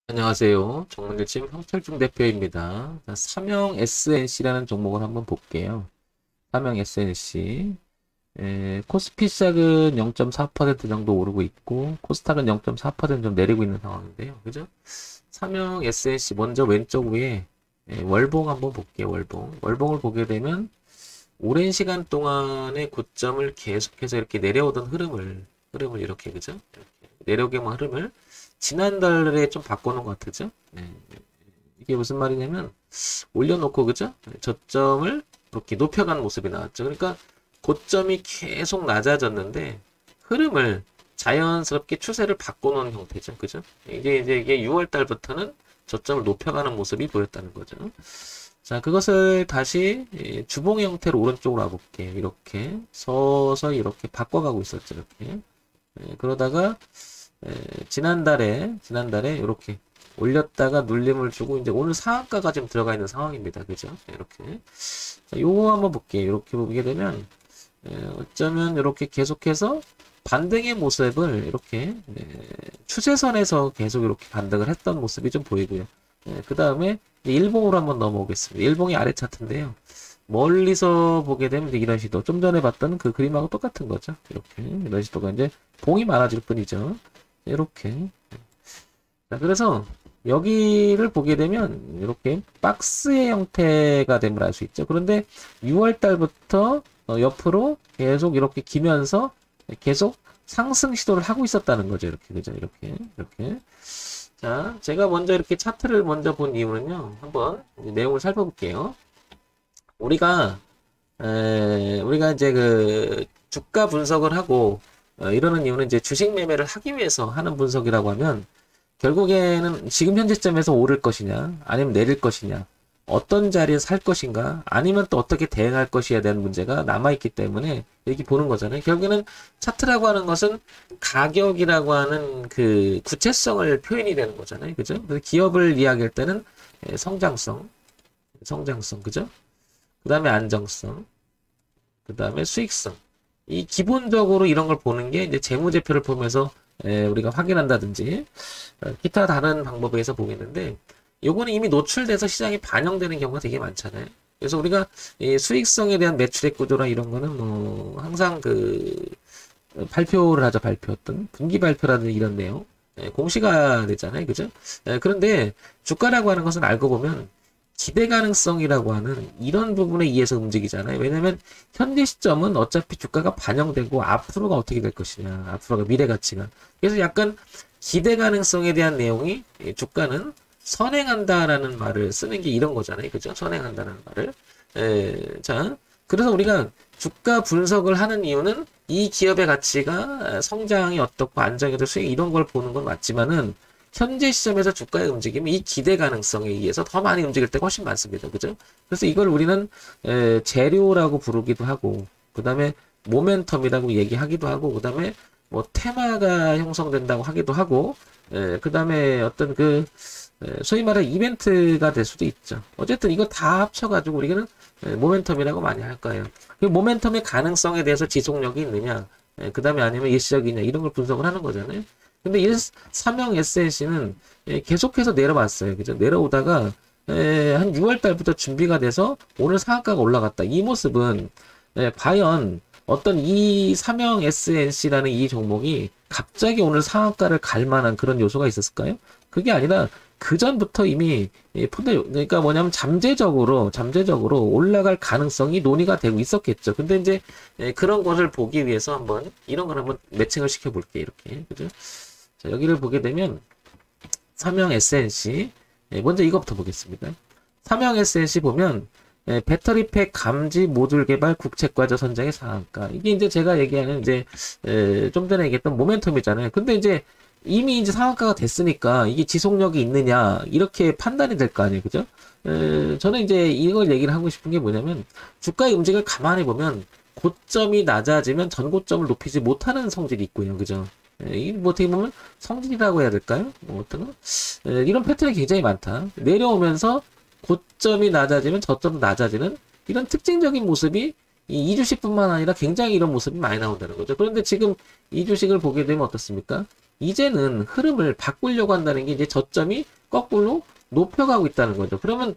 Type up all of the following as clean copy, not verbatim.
안녕하세요. 정문일침 황철중 대표입니다. 자, 삼형 SNC라는 종목을 한번 볼게요. 삼형 SNC. 코스피 시작은 0.4% 정도 오르고 있고, 코스닥은 0.4% 좀 내리고 있는 상황인데요. 그죠? 삼형 SNC 먼저 왼쪽 위에 월봉 한번 볼게요. 월봉. 월봉을 보게 되면 오랜 시간 동안의 고점을 계속해서 이렇게 내려오던 흐름을 이렇게, 그죠? 이렇게 내려오게만 흐름을 지난달에 좀 바꿔놓은 것 같으죠? 이게 무슨 말이냐면, 올려놓고, 그죠? 저점을 이렇게 높여간 모습이 나왔죠. 그러니까, 고점이 계속 낮아졌는데, 흐름을 자연스럽게 추세를 바꿔놓은 형태죠. 그죠? 이게 6월 달부터는 저점을 높여가는 모습이 보였다는 거죠. 자, 그것을 다시 주봉 형태로 오른쪽으로 와볼게요. 이렇게 서서히 이렇게 바꿔가고 있었죠. 이렇게. 그러다가 지난달에 이렇게 올렸다가 눌림을 주고 이제 오늘 상한가가 지금 들어가 있는 상황입니다. 그죠? 이렇게. 자, 요거 한번 볼게요. 이렇게 보게 되면 어쩌면 이렇게 계속해서 반등의 모습을 이렇게 추세선에서 계속 이렇게 반등을 했던 모습이 좀 보이고요. 그 다음에 일봉으로 한번 넘어오겠습니다. 일봉이 아래 차트인데요. 멀리서 보게 되면 이런 시도, 좀 전에 봤던 그 그림하고 똑같은 거죠. 이렇게 이런 시도가 이제 봉이 많아질 뿐이죠. 이렇게. 자, 그래서 여기를 보게 되면 이렇게 박스의 형태가 됨을 알 수 있죠. 그런데 6월 달부터 옆으로 계속 이렇게 기면서 계속 상승 시도를 하고 있었다는 거죠. 이렇게, 그죠? 이렇게. 자, 제가 먼저 이렇게 차트를 먼저 본 이유는요. 한번 내용을 살펴볼게요. 우리가 이제 그 주가 분석을 하고 이러는 이유는 이제 주식 매매를 하기 위해서 하는 분석이라고 하면 결국에는 지금 현재 시점에서 오를 것이냐 아니면 내릴 것이냐 어떤 자리에서 살 것인가 아니면 또 어떻게 대응할 것이야 되는 문제가 남아있기 때문에 이렇게 보는 거잖아요. 결국에는 차트라고 하는 것은 가격이라고 하는 그 구체성을 표현이 되는 거잖아요. 그죠? 그래서 기업을 이야기할 때는 성장성, 그죠? 그 다음에 안정성, 그 다음에 수익성. 이 기본적으로 이런 걸 보는 게 이제 재무제표를 보면서 우리가 확인한다든지 기타 다른 방법에 서 보겠는데 요거는 이미 노출돼서 시장에 반영되는 경우가 되게 많잖아요. 그래서 우리가 이 수익성에 대한 매출액 구조나 이런 거는 뭐 항상 그 발표를 하죠. 어떤 분기 발표라든지 이런 내용 공시가 되잖아요. 그죠? 그런데 주가라고 하는 것은 알고 보면 기대 가능성이라고 하는 이런 부분에 의해서 움직이잖아요. 왜냐면 현재 시점은 어차피 주가가 반영되고 앞으로가 어떻게 될 것이냐. 앞으로가 미래 가치가. 그래서 약간 기대 가능성에 대한 내용이 주가는 선행한다라는 말을 쓰는 게 이런 거잖아요. 그죠? 선행한다는 말을. 자, 그래서 우리가 주가 분석을 하는 이유는 이 기업의 가치가 성장이 어떻고 안정이 수익 이런 걸 보는 건 맞지만은 현재 시점에서 주가의 움직임이 이 기대 가능성에 의해서 더 많이 움직일 때가 훨씬 많습니다. 그죠? 그래서 이걸 우리는 재료라고 부르기도 하고 그 다음에 모멘텀이라고 얘기하기도 하고 그 다음에 뭐 테마가 형성된다고 하기도 하고 그 다음에 어떤 그 소위 말해 이벤트가 될 수도 있죠. 어쨌든 이거 다 합쳐가지고 우리는 모멘텀이라고 많이 할 거예요. 그 모멘텀의 가능성에 대해서 지속력이 있느냐, 그 다음에 아니면 일시적이냐 이런 걸 분석을 하는 거잖아요. 근데 이 삼형 SNC는 계속해서 내려왔어요. 그죠? 내려오다가 한 6월 달부터 준비가 돼서 오늘 상한가가 올라갔다. 이 모습은 과연 어떤 이 삼형 SNC라는 이 종목이 갑자기 오늘 상한가를 갈 만한 그런 요소가 있었을까요? 그게 아니라 그 전부터 이미 그러니까 뭐냐면 잠재적으로 올라갈 가능성이 논의가 되고 있었겠죠. 근데 이제 그런 것을 보기 위해서 한번 이런 걸 한번 매칭을 시켜 볼게요. 이렇게. 그죠? 자, 여기를 보게 되면 삼형 SNC 먼저 이거부터 보겠습니다. 삼형 SNC 보면 배터리팩 감지 모듈 개발 국책과제 선정의 상한가. 이게 이제 제가 얘기하는 이제 좀 전에 얘기했던 모멘텀이잖아요. 근데 이제 이미 이제 상한가가 됐으니까 이게 지속력이 있느냐 이렇게 판단이 될 거 아니에요. 그죠? 저는 이제 이걸 얘기를 하고 싶은 게 뭐냐면 주가의 움직임을 가만히 보면 고점이 낮아지면 전고점을 높이지 못하는 성질이 있고요. 그죠? 이게 뭐 어떻게 보면 성질이라고 해야 될까요? 뭐 어떤 거? 이런 패턴이 굉장히 많다. 내려오면서 고점이 낮아지면 저점도 낮아지는 이런 특징적인 모습이 이 2주식뿐만 아니라 굉장히 이런 모습이 많이 나온다는 거죠. 그런데 지금 2주식을 보게 되면 어떻습니까? 이제는 흐름을 바꾸려고 한다는 게 이제 저점이 거꾸로 높여가고 있다는 거죠. 그러면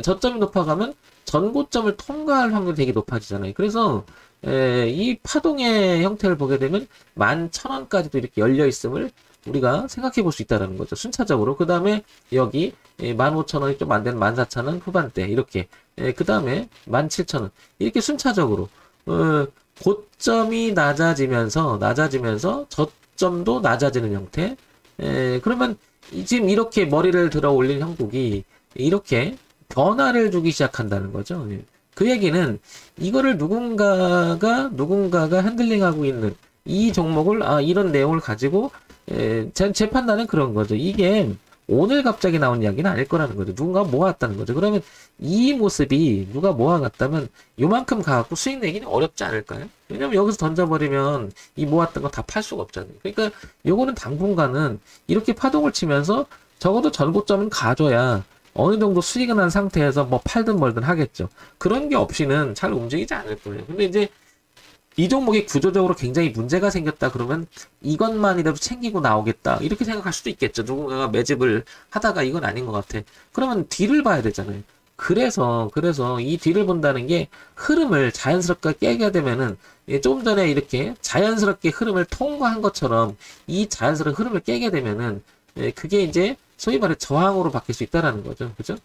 저점이 높아가면 전고점을 통과할 확률이 되게 높아지잖아요. 그래서 이 파동의 형태를 보게 되면 11,000원까지도 이렇게 열려 있음을 우리가 생각해 볼 수 있다는 거죠. 순차적으로. 그 다음에 여기 15,000원이 좀 안 되는 14,000원 후반대 이렇게 그 다음에 17,000원 이렇게 순차적으로 고점이 낮아지면서 저점도 낮아지는 형태. 그러면 지금 이렇게 머리를 들어 올린 형국이 이렇게 변화를 주기 시작한다는 거죠. 그 얘기는 이거를 누군가가 핸들링하고 있는 이 종목을 이런 내용을 가지고 제 판단은 그런 거죠. 이게 오늘 갑자기 나온 이야기는 아닐 거라는 거죠. 누군가 모았다는 거죠. 그러면 이 모습이 누가 모아갔다면 요만큼 가갖고 수익 내기는 어렵지 않을까요? 왜냐면 여기서 던져버리면 이 모았던 거 다 팔 수가 없잖아요. 그러니까 요거는 당분간은 이렇게 파동을 치면서 적어도 전고점은 가져야 어느 정도 수익이 난 상태에서 뭐 팔든 말든 하겠죠. 그런 게 없이는 잘 움직이지 않을 거예요. 근데 이제 이 종목이 구조적으로 굉장히 문제가 생겼다 그러면 이것만이라도 챙기고 나오겠다 이렇게 생각할 수도 있겠죠. 누군가가 매집을 하다가 이건 아닌 것 같아. 그러면 뒤를 봐야 되잖아요. 그래서 이 뒤를 본다는 게 흐름을 자연스럽게 깨게 되면은 조금 전에 이렇게 자연스럽게 흐름을 통과한 것처럼 이 자연스러운 흐름을 깨게 되면은 그게 이제 소위 말해 저항으로 바뀔 수 있다라는 거죠. 그죠?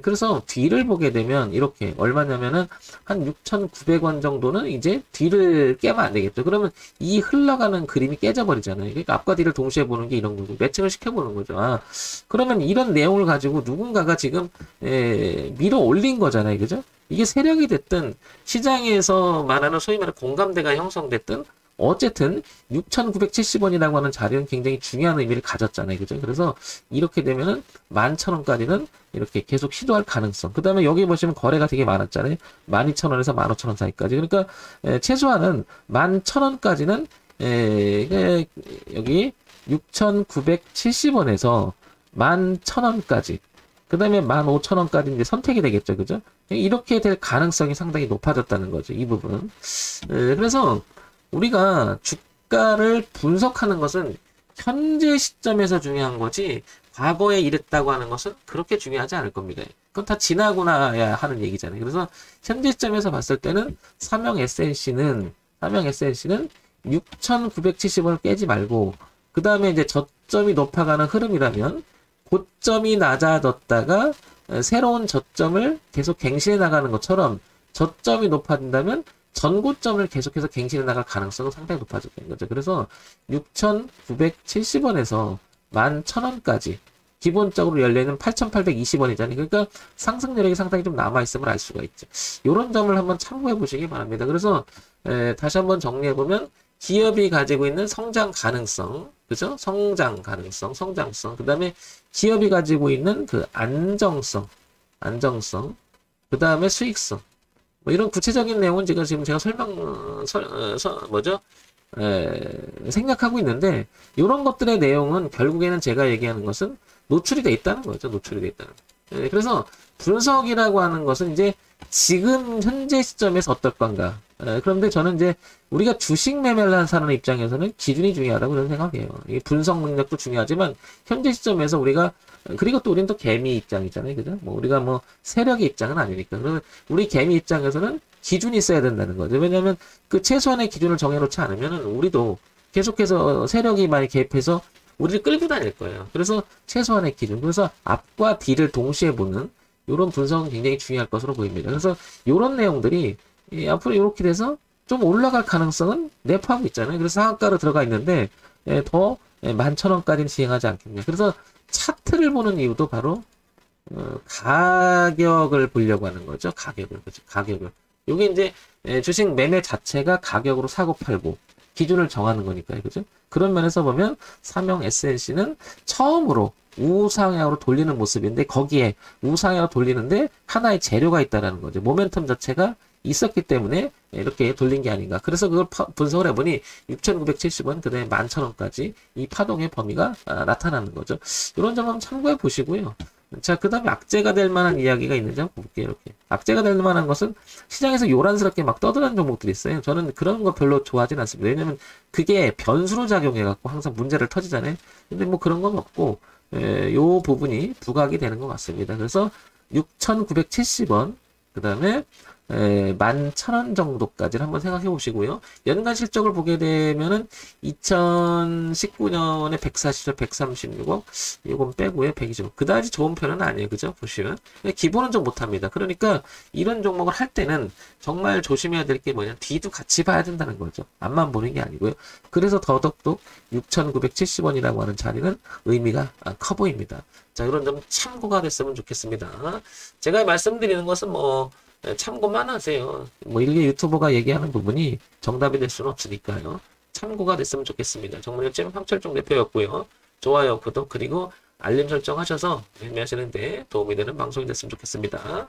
그래서 뒤를 보게 되면 이렇게 얼마냐면은 한 6,900원 정도는 이제 뒤를 깨면 안 되겠죠. 그러면 이 흘러가는 그림이 깨져버리잖아요. 그러니까 앞과 뒤를 동시에 보는 게 이런 거고 매칭을 시켜보는 거죠. 그러면 이런 내용을 가지고 누군가가 지금 밀어 올린 거잖아요. 그죠? 이게 세력이 됐든 시장에서 말하는 소위 말하는 공감대가 형성됐든 어쨌든 6,970원이라고 하는 자리는 굉장히 중요한 의미를 가졌잖아요. 그죠? 그래서 이렇게 되면은 11,000원까지는 이렇게 계속 시도할 가능성. 그 다음에 여기 보시면 거래가 되게 많았잖아요. 12,000원에서 15,000원 사이까지. 그러니까 최소한은 11,000원까지는 여기 6,970원에서 11,000원까지. 그 다음에 15,000원까지 이제 선택이 되겠죠. 그죠? 이렇게 될 가능성이 상당히 높아졌다는 거죠. 이 부분은. 그래서 우리가 주가를 분석하는 것은 현재 시점에서 중요한 거지 과거에 이랬다고 하는 것은 그렇게 중요하지 않을 겁니다. 그건 다 지나고 나야 하는 얘기잖아요. 그래서 현재 시점에서 봤을 때는 삼형 SNC는 6,970원을 깨지 말고 그 다음에 이제 저점이 높아가는 흐름이라면 고점이 낮아졌다가 새로운 저점을 계속 갱신해 나가는 것처럼 저점이 높아진다면 전고점을 계속해서 갱신해 나갈 가능성은 상당히 높아졌다는 거죠. 그래서 6,970원에서 11,000원까지 기본적으로 열려있는 8,820원이잖아요. 그러니까 상승 여력이 상당히 좀 남아있음을 알 수가 있죠. 이런 점을 한번 참고해 보시기 바랍니다. 그래서 다시 한번 정리해보면 기업이 가지고 있는 성장 가능성, 그죠? 성장 가능성, 성장성, 그 다음에 기업이 가지고 있는 그 안정성, 그 다음에 수익성, 뭐 이런 구체적인 내용은 지금 제가 생략하고 있는데, 이런 것들의 내용은 결국에는 제가 얘기하는 것은 노출이 돼 있다는 거죠. 노출이 돼 있다는 거. 그래서 분석이라고 하는 것은 이제 지금 현재 시점에서 어떨 건가. 그런데 저는 이제 우리가 주식 매매를 하는 사람 입장에서는 기준이 중요하다고 저는 생각해요. 이 분석 능력도 중요하지만 현재 시점에서 우리가 그리고 또 우리는 또 개미 입장이잖아요. 그죠? 뭐 우리가 뭐 세력의 입장은 아니니까. 그러면 우리 개미 입장에서는 기준이 있어야 된다는 거죠. 왜냐하면 그 최소한의 기준을 정해놓지 않으면 우리도 계속해서 세력이 많이 개입해서 우리를 끌고 다닐 거예요. 그래서 최소한의 기준. 그래서 앞과 뒤를 동시에 보는 이런 분석은 굉장히 중요할 것으로 보입니다. 그래서 이런 내용들이 앞으로 이렇게 돼서 좀 올라갈 가능성은 내포하고 있잖아요. 그래서 상한가로 들어가 있는데 더 11,000원까지는 진행하지 않겠냐. 그래서 차트를 보는 이유도 바로 가격을 보려고 하는 거죠. 가격을. 그렇죠? 가격을. 이게 이제 주식 매매 자체가 가격으로 사고 팔고 기준을 정하는 거니까요. 그죠? 그런 면에서 보면 삼형 SNC는 처음으로 우상향으로 돌리는 모습인데 거기에 우상향으로 돌리는데 하나의 재료가 있다는 거죠. 모멘텀 자체가 있었기 때문에 이렇게 돌린 게 아닌가. 그래서 그걸 분석을 해보니 6,970원, 그 다음에 11,000원까지 이 파동의 범위가 나타나는 거죠. 이런 점 한번 참고해 보시고요. 자, 그 다음에 악재가 될 만한 이야기가 있는지 한번 볼게요. 이렇게. 악재가 될 만한 것은 시장에서 요란스럽게 막 떠드는 종목들이 있어요. 저는 그런 거 별로 좋아하진 않습니다. 왜냐면 그게 변수로 작용해갖고 항상 문제를 터지잖아요. 근데 뭐 그런 건 없고, 요 부분이 부각이 되는 것 같습니다. 그래서 6,970원, 그 다음에 11,000원 정도까지를 한번 생각해 보시고요. 연간 실적을 보게 되면은 2019년에 140억, 136억, 이건 빼고요. 120억. 그다지 좋은 편은 아니에요. 그죠? 보시면. 기본은 좀 못합니다. 그러니까 이런 종목을 할 때는 정말 조심해야 될 게 뭐냐. 뒤도 같이 봐야 된다는 거죠. 앞만 보는 게 아니고요. 그래서 더더욱 6,970원이라고 하는 자리는 의미가 커 보입니다. 자, 이런 점 참고가 됐으면 좋겠습니다. 제가 말씀드리는 것은 뭐 참고만 하세요. 뭐 일개 유튜버가 얘기하는 부분이 정답이 될 수는 없으니까요. 참고가 됐으면 좋겠습니다. 정문일점 황철종 대표였고요. 좋아요, 구독, 그리고 알림 설정 하셔서 매매하시는데 도움이 되는 방송이 됐으면 좋겠습니다.